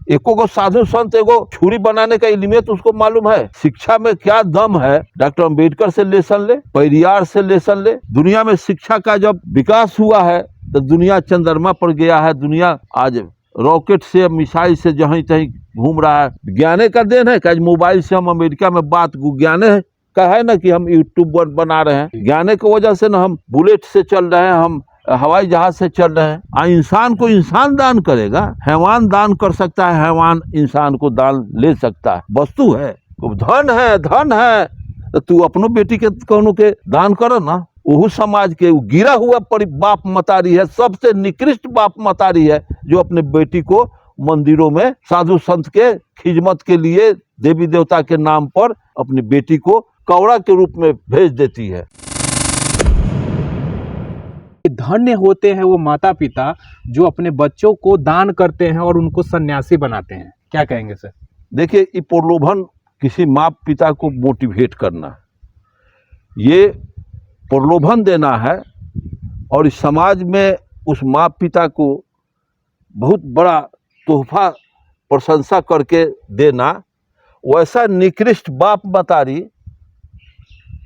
एको को साधु संत एगो छुरी बनाने का इल्मियत उसको मालूम है? शिक्षा में क्या दम है? डॉक्टर अम्बेडकर से लेसन ले, पेरियार से लेसन ले। दुनिया में शिक्षा का जब विकास हुआ है तो दुनिया चंद्रमा पर गया है। दुनिया आज रॉकेट से, मिसाइल से जहीं तहीं घूम रहा है। ज्ञाने का देन है कि आज मोबाइल से हम अमेरिका में बात, ज्ञाने का है ना कि हम यूट्यूब बना रहे हैं। ज्ञाने की वजह से ना हम बुलेट से चल रहे हैं, हम हवाई जहाज से चल रहे हैं। इंसान को इंसान दान करेगा, हैवान दान कर सकता है, हैवान इंसान को दान ले सकता है। वस्तु है, धन है, धन है तो तू अपनो बेटी के कहूँ के दान करो ना। वो समाज के गिरा हुआ बाप मतारी है, सबसे निकृष्ट बाप मतारी है जो अपने बेटी को मंदिरों में साधु संत के खिदमत के लिए देवी देवता के नाम पर अपनी बेटी को कौड़ा के रूप में भेज देती है। धन्य होते हैं वो माता पिता जो अपने बच्चों को दान करते हैं और उनको सन्यासी बनाते हैं। क्या कहेंगे सर? देखिए, ये प्रलोभन किसी माँ पिता को मोटिवेट करना, ये प्रलोभन देना है और इस समाज में उस माँ पिता को बहुत बड़ा तोहफा प्रशंसा करके देना। वैसा निकृष्ट बाप मतारी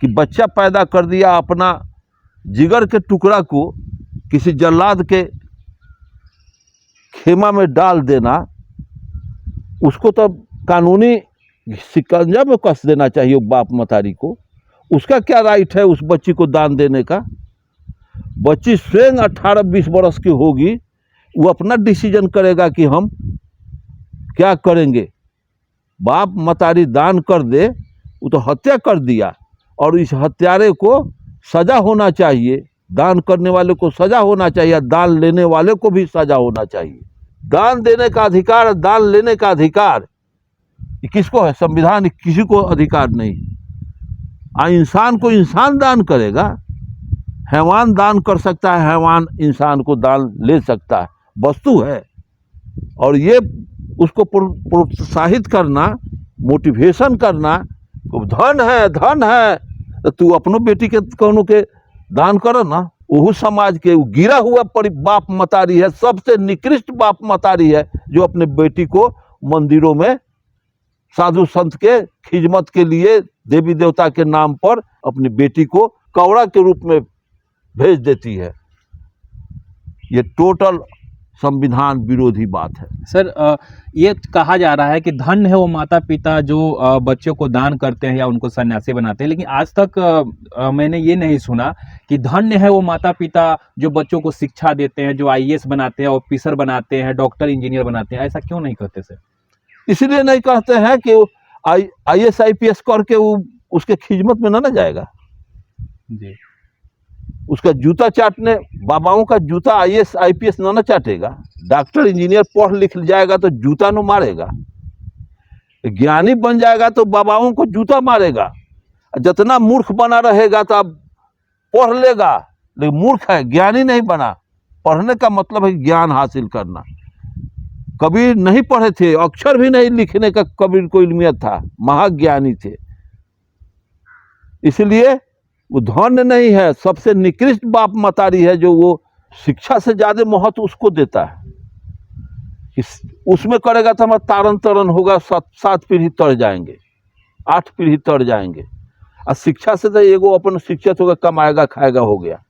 कि बच्चा पैदा कर दिया, अपना जिगर के टुकड़ा को किसी जल्लाद के खेमा में डाल देना, उसको तो कानूनी शिकंजा में कस देना चाहिए बाप मतारी को। उसका क्या राइट है उस बच्ची को दान देने का? बच्ची स्वयं 18-20 वर्ष की होगी, वो अपना डिसीजन करेगा कि हम क्या करेंगे। बाप मतारी दान कर दे, वो तो हत्या कर दिया और इस हत्यारे को सजा होना चाहिए। दान करने वाले को सजा होना चाहिए, दान लेने वाले को भी सजा होना चाहिए। दान देने का अधिकार, दान लेने का अधिकार ये किसको है? संविधान किसी को अधिकार नहीं। इंसान को इंसान दान करेगा, हैवान दान कर सकता है, हैवान इंसान को दान ले सकता है। वस्तु है और ये उसको प्रोत्साहित करना, मोटिवेशन करना, धन है, धन है तो तू अपनो बेटी के कहूँ के दान करो ना। वो समाज के गिरा हुआ बाप मतारी है, सबसे निकृष्ट बाप मतारी है जो अपने बेटी को मंदिरों में साधु संत के खिदमत के लिए देवी देवता के नाम पर अपनी बेटी को कौड़ा के रूप में भेज देती है। ये टोटल संविधान विरोधी बात है। सर, ये कहा जा रहा है कि धन्य है वो माता पिता जो बच्चों को दान करते हैं या उनको सन्यासी बनाते हैं, लेकिन आज तक मैंने ये नहीं सुना कि धन्य है वो माता पिता जो बच्चों को शिक्षा देते हैं, जो आईएएस बनाते हैं, ऑफिसर बनाते हैं, डॉक्टर इंजीनियर बनाते हैं। ऐसा क्यों नहीं करते सर? इसलिए नहीं कहते हैं कि आईएएस आईपीएस करके वो उसके खिदमत में ना जाएगा जी। उसका जूता चाटने, बाबाओं का जूता आईएएस आईपीएस ना चाटेगा। डॉक्टर इंजीनियर पढ़ लिख जाएगा तो जूता न मारेगा। ज्ञानी बन जाएगा तो बाबाओं को जूता मारेगा। जितना मूर्ख बना रहेगा तो अब पढ़ लेगा, लेकिन मूर्ख है, ज्ञानी नहीं बना। पढ़ने का मतलब है ज्ञान हासिल करना। कबीर नहीं पढ़े थे, अक्षर भी नहीं लिखने का कबीर को इल्मियत था, महाज्ञानी थे। इसलिए वो धन्य नहीं है, सबसे निकृष्ट बाप मतारी है जो वो शिक्षा से ज्यादा महत्व उसको देता है। उसमें करेगा तो हमारा तारन तरन होगा, 7 पीढ़ी तर जाएंगे, 8 पीढ़ी तर जाएंगे। और शिक्षा से तो एगो अपन शिक्षित होगा, कमाएगा खाएगा, हो गया।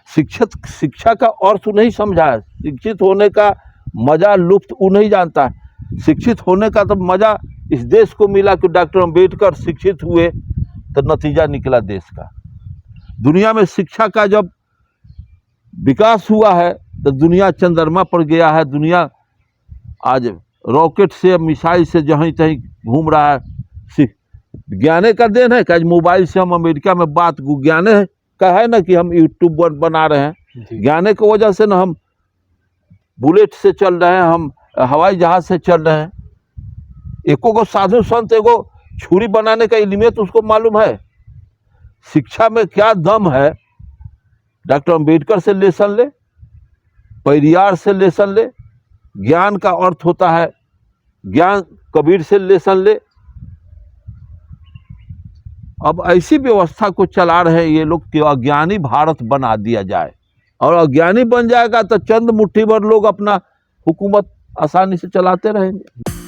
शिक्षा का अर्थ नहीं समझा है। शिक्षित होने का मजा, लुत्फ वो नहीं जानता है। शिक्षित होने का तो मजा इस देश को मिला कि डॉक्टर अम्बेडकर शिक्षित हुए तो नतीजा निकला देश का। दुनिया में शिक्षा का जब विकास हुआ है तो दुनिया चंद्रमा पर गया है। दुनिया आज रॉकेट से, मिसाइल से जहीं तहीं घूम रहा है। ज्ञाने का देन है कि आज मोबाइल से हम अमेरिका में बात, ज्ञाने का है ना कि हम यूट्यूब बना रहे हैं। ज्ञाने की वजह से ना हम बुलेट से चल रहे हैं, हम हवाई जहाज से चल रहे हैं। एको को साधु संत एगो छुरी बनाने का इल्मियत उसको मालूम है? शिक्षा में क्या दम है? डॉक्टर अम्बेडकर से लेसन ले, पेरियार से लेसन ले। ज्ञान का अर्थ होता है ज्ञान, कबीर से लेसन ले। अब ऐसी व्यवस्था को चला रहे हैं ये लोग कि अज्ञानी भारत बना दिया जाए, और अज्ञानी बन जाएगा तो चंद मुट्ठी भर लोग अपना हुकूमत आसानी से चलाते रहेंगे।